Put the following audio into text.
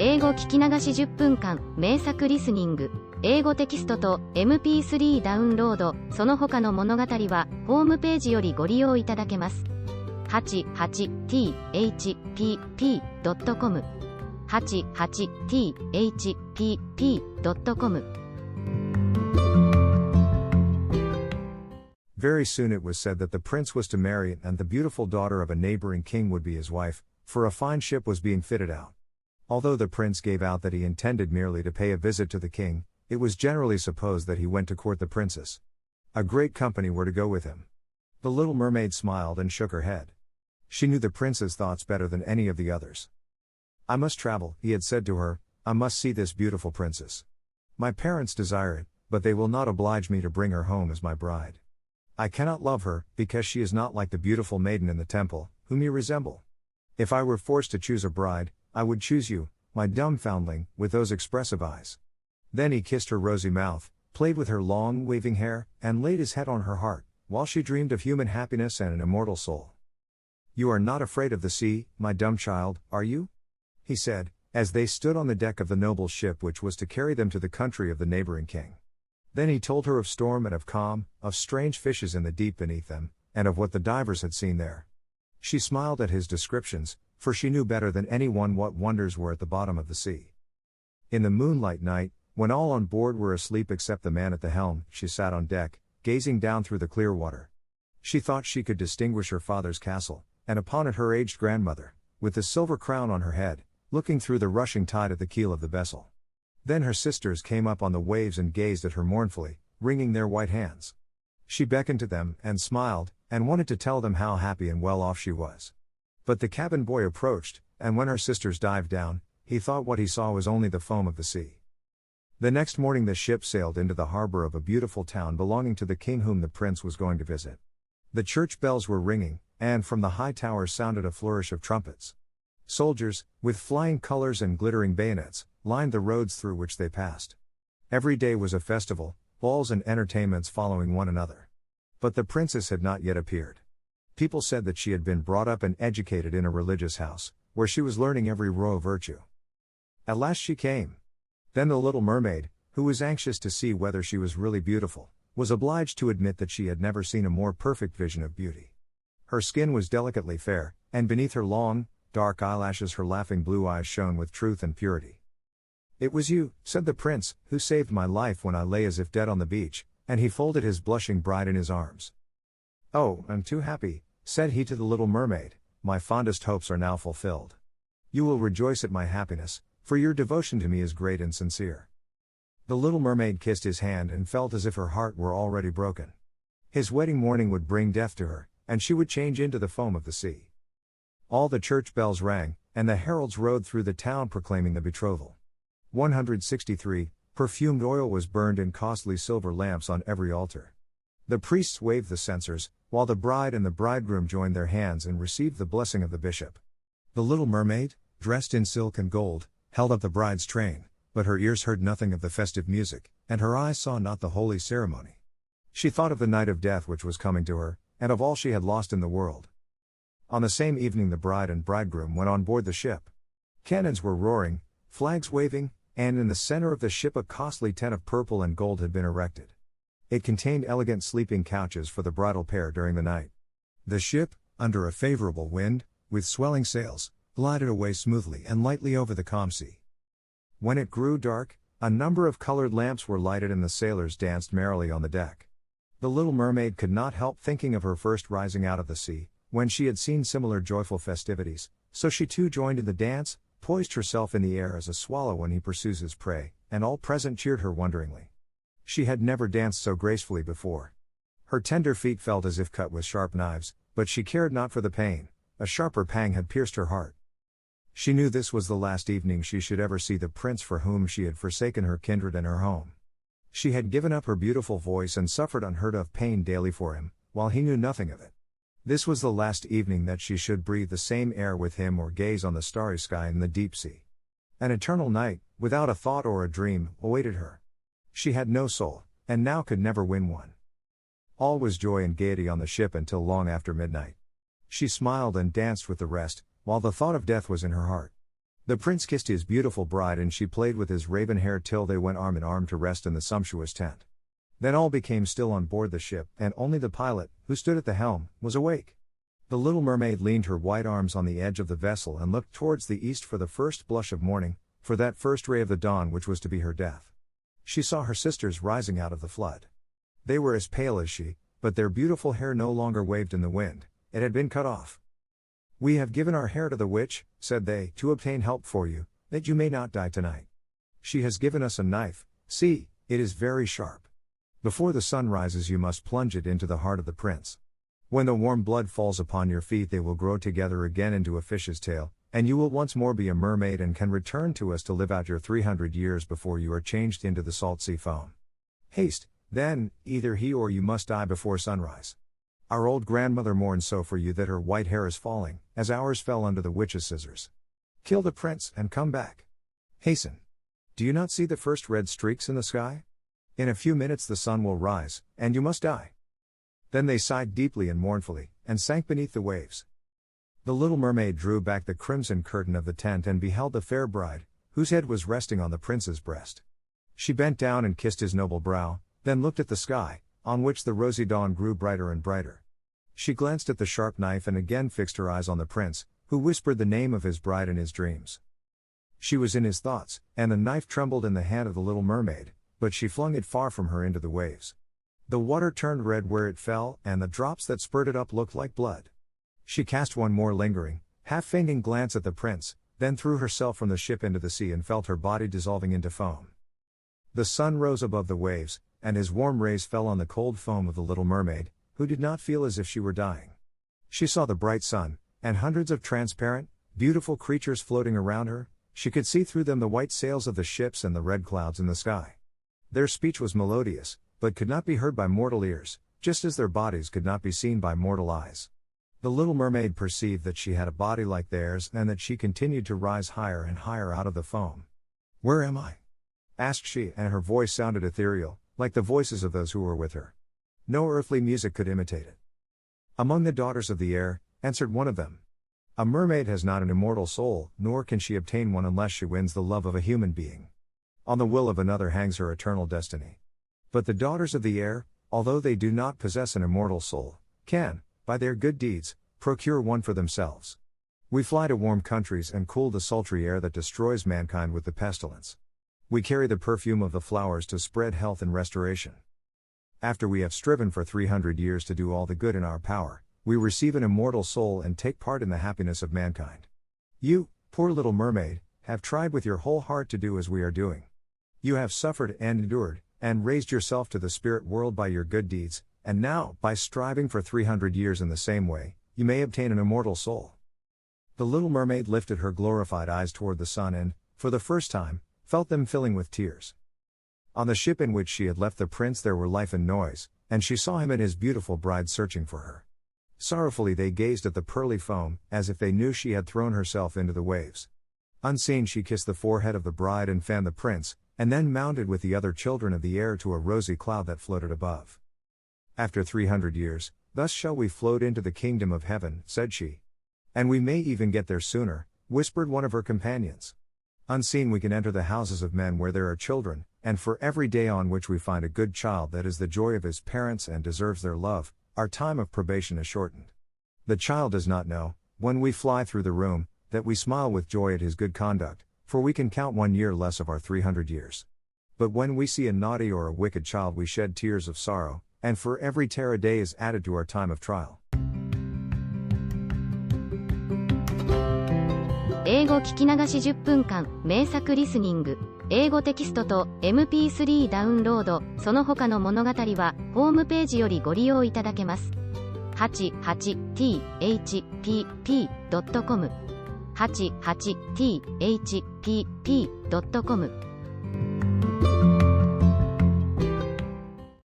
英語聞き流し10分間、名作リスニング、英語テキストと MP3 ダウンロード、その他の物語は、ホームページよりご利用いただけます。88thpp.com 88thpp.com Very soon it was said that the prince was to marry and the beautiful daughter of a neighboring king would be his wife, for a fine ship was being fitted out. Although the prince gave out that he intended merely to pay a visit to the king, it was generally supposed that he went to court the princess. A great company were to go with him. The little mermaid smiled and shook her head. She knew the prince's thoughts better than any of the others. "I must travel," he had said to her, "I must see this beautiful princess. My parents desire it, but they will not oblige me to bring her home as my bride. I cannot love her, because she is not like the beautiful maiden in the temple, whom you resemble. If I were forced to choose a bride, I would choose you, my dumb foundling, with those expressive eyes." Then he kissed her rosy mouth, played with her long, waving hair, and laid his head on her heart, while she dreamed of human happiness and an immortal soul. "You are not afraid of the sea, my dumb child, are you?" he said, as they stood on the deck of the noble ship which was to carry them to the country of the neighboring king. Then he told her of storm and of calm, of strange fishes in the deep beneath them, and of what the divers had seen there. She smiled at his descriptions, for she knew better than anyone what wonders were at the bottom of the sea. In the moonlight night, when all on board were asleep except the man at the helm, she sat on deck, gazing down through the clear water. She thought she could distinguish her father's castle, and upon it her aged grandmother, with the silver crown on her head, looking through the rushing tide at the keel of the vessel. Then her sisters came up on the waves and gazed at her mournfully, wringing their white hands. She beckoned to them, and smiled, and wanted to tell them how happy and well off she was. But the cabin boy approached, and when her sisters dived down, he thought what he saw was only the foam of the sea. The next morning the ship sailed into the harbor of a beautiful town belonging to the king whom the prince was going to visit. The church bells were ringing, and from the high towers sounded a flourish of trumpets. Soldiers, with flying colors and glittering bayonets, lined the roads through which they passed. Every day was a festival, balls and entertainments following one another. But the princess had not yet appeared. People said that she had been brought up and educated in a religious house, where she was learning every royal virtue. At last she came. Then the little mermaid, who was anxious to see whether she was really beautiful, was obliged to admit that she had never seen a more perfect vision of beauty. Her skin was delicately fair, and beneath her long, dark eyelashes her laughing blue eyes shone with truth and purity. "It was you," said the prince, "who saved my life when I lay as if dead on the beach," and he folded his blushing bride in his arms. "Oh, I'm too happy," said he to the little mermaid, "my fondest hopes are now fulfilled. You will rejoice at my happiness, for your devotion to me is great and sincere." The little mermaid kissed his hand and felt as if her heart were already broken. His wedding morning would bring death to her, and she would change into the foam of the sea. All the church bells rang, and the heralds rode through the town proclaiming the betrothal. 163, perfumed oil was burned in costly silver lamps on every altar. The priests waved the censers, while the bride and the bridegroom joined their hands and received the blessing of the bishop. The little mermaid, dressed in silk and gold, held up the bride's train, but her ears heard nothing of the festive music, and her eyes saw not the holy ceremony. She thought of the night of death which was coming to her, and of all she had lost in the world. On the same evening the bride and bridegroom went on board the ship. Cannons were roaring, flags waving, and in the center of the ship a costly tent of purple and gold had been erected. It contained elegant sleeping couches for the bridal pair during the night. The ship, under a favorable wind, with swelling sails, glided away smoothly and lightly over the calm sea. When it grew dark, a number of colored lamps were lighted and the sailors danced merrily on the deck. The little mermaid could not help thinking of her first rising out of the sea, when she had seen similar joyful festivities, so she too joined in the dance, poised herself in the air as a swallow when he pursues his prey, and all present cheered her wonderingly. She had never danced so gracefully before. Her tender feet felt as if cut with sharp knives, but she cared not for the pain. A sharper pang had pierced her heart. She knew this was the last evening she should ever see the prince for whom she had forsaken her kindred and her home. She had given up her beautiful voice and suffered unheard of pain daily for him, while he knew nothing of it. This was the last evening that she should breathe the same air with him or gaze on the starry sky in the deep sea. An eternal night, without a thought or a dream, awaited her. She had no soul, and now could never win one. All was joy and gaiety on the ship until long after midnight. She smiled and danced with the rest, while the thought of death was in her heart. The prince kissed his beautiful bride and she played with his raven hair till they went arm in arm to rest in the sumptuous tent. Then all became still on board the ship, and only the pilot, who stood at the helm, was awake. The little mermaid leaned her white arms on the edge of the vessel and looked towards the east for the first blush of morning, for that first ray of the dawn which was to be her death. She saw her sisters rising out of the flood. They were as pale as she, but their beautiful hair no longer waved in the wind, it had been cut off. "We have given our hair to the witch," said they, "to obtain help for you, that you may not die tonight. She has given us a knife, see, it is very sharp. Before the sun rises you must plunge it into the heart of the prince. When the warm blood falls upon your feet they will grow together again into a fish's tail, and you will once more be a mermaid and can return to us to live out your 300 years before you are changed into the salt sea foam. Haste, then, either he or you must die before sunrise. Our old grandmother mourns so for you that her white hair is falling, as ours fell under the witch's scissors. Kill the prince and come back. Hasten. Do you not see the first red streaks in the sky? In a few minutes the sun will rise, and you must die." Then they sighed deeply and mournfully, and sank beneath the waves. The little mermaid drew back the crimson curtain of the tent and beheld the fair bride, whose head was resting on the prince's breast. She bent down and kissed his noble brow, then looked at the sky, on which the rosy dawn grew brighter and brighter. She glanced at the sharp knife and again fixed her eyes on the prince, who whispered the name of his bride in his dreams. She was in his thoughts, and the knife trembled in the hand of the little mermaid, but she flung it far from her into the waves. The water turned red where it fell, and the drops that spurted up looked like blood. She cast one more lingering, half-fainting glance at the prince, then threw herself from the ship into the sea and felt her body dissolving into foam. The sun rose above the waves, and his warm rays fell on the cold foam of the little mermaid, who did not feel as if she were dying. She saw the bright sun, and hundreds of transparent, beautiful creatures floating around her. She could see through them the white sails of the ships and the red clouds in the sky. Their speech was melodious, but could not be heard by mortal ears, just as their bodies could not be seen by mortal eyes. The little mermaid perceived that she had a body like theirs and that she continued to rise higher and higher out of the foam. "Where am I?" asked she, and her voice sounded ethereal, like the voices of those who were with her. No earthly music could imitate it. "Among the daughters of the air," answered one of them. "A mermaid has not an immortal soul, nor can she obtain one unless she wins the love of a human being. On the will of another hangs her eternal destiny. But the daughters of the air, although they do not possess an immortal soul, can, by their good deeds, procure one for themselves. We fly to warm countries and cool the sultry air that destroys mankind with the pestilence. We carry the perfume of the flowers to spread health and restoration. After we have striven for 300 years to do all the good in our power, we receive an immortal soul and take part in the happiness of mankind. You, poor little mermaid, have tried with your whole heart to do as we are doing. You have suffered and endured, and raised yourself to the spirit world by your good deeds, and now, by striving for 300 years in the same way, you may obtain an immortal soul." The little mermaid lifted her glorified eyes toward the sun and, for the first time, felt them filling with tears. On the ship in which she had left the prince there were life and noise, and she saw him and his beautiful bride searching for her. Sorrowfully they gazed at the pearly foam, as if they knew she had thrown herself into the waves. Unseen she kissed the forehead of the bride and fanned the prince, and then mounted with the other children of the air to a rosy cloud that floated above. "After 300 years, thus shall we float into the kingdom of heaven," said she. "And we may even get there sooner," whispered one of her companions. "Unseen we can enter the houses of men where there are children, and for every day on which we find a good child that is the joy of his parents and deserves their love, our time of probation is shortened. The child does not know, when we fly through the room, that we smile with joy at his good conduct, for we can count 1 year less of our 300 years. But when we see a naughty or a wicked child we shed tears of sorrow, and for every tear a day is added to our time of trial." 英語聞き流し10分間、名作リスニング。英語テキストと MP3 ダウンロード、その他の物語は、ホームページよりご利用いただけます。88thpp.com 88thpp.com